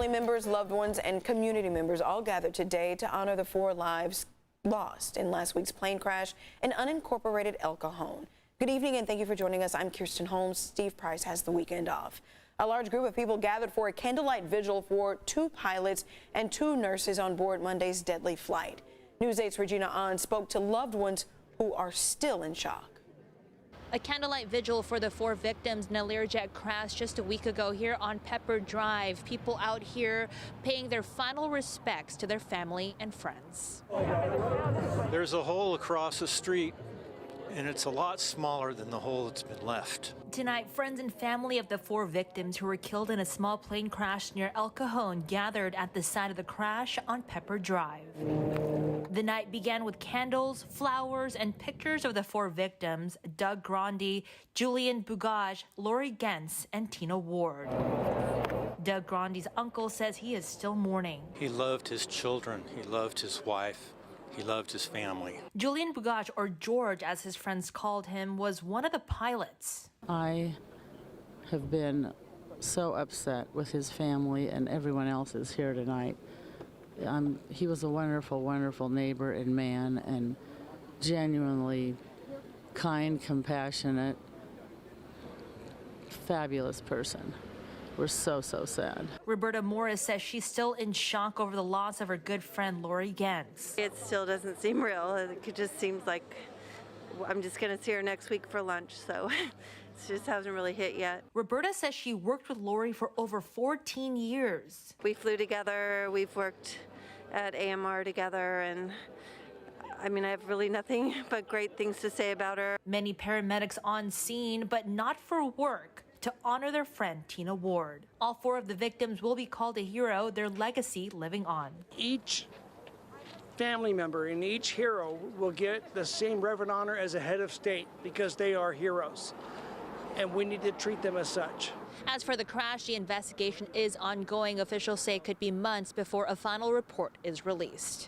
Family members, loved ones, and community members all gathered today to honor the 4 lives lost in last week's plane crash in unincorporated El Cajon. Good evening and thank you for joining us. I'm Kirsten Holmes. Steve Price has the weekend off. A large group of people gathered for a candlelight vigil for 2 pilots and 2 nurses on board Monday's deadly flight. News 8's Regina Ahn spoke to loved ones who are still in shock. A candlelight vigil for the 4 victims in a Learjet crash just a week ago here on Pepper Drive. People out here paying their final respects to their family and friends. There's a hole across the street, and it's a lot smaller than the hole that's been left. Tonight, friends and family of the 4 victims who were killed in a small plane crash near El Cajon gathered at the site of the crash on Pepper Drive. The night began with candles, flowers, and pictures of the 4 victims: Doug Grande, Julian Bugaj, Laurie Gentz, and Tina Ward. Doug Grande's uncle says he is still mourning. He loved his children. He loved his wife. He loved his family. Julian Bugaj, or George as his friends called him, was one of the pilots. I have been so upset with his family and everyone else is here tonight. He was a wonderful, wonderful neighbor and man, and genuinely kind, compassionate, fabulous person. We're so, so sad. Roberta Morris says she's still in shock over the loss of her good friend Laurie Gentz. It still doesn't seem real. It just seems like I'm just going to see her next week for lunch, so it just hasn't really hit yet. Roberta says she worked with Laurie for over 14 years. We flew together, we've worked at AMR together, and I mean, I have really nothing but great things to say about her. Many paramedics on scene, but not for work, to honor their friend Tina Ward. All 4 of the victims will be called a hero, their legacy living on. Each family member and each hero will get the same reverent honor as a head of state because they are heroes, and we need to treat them as such. As for the crash, the investigation is ongoing. Officials say it could be months before a final report is released.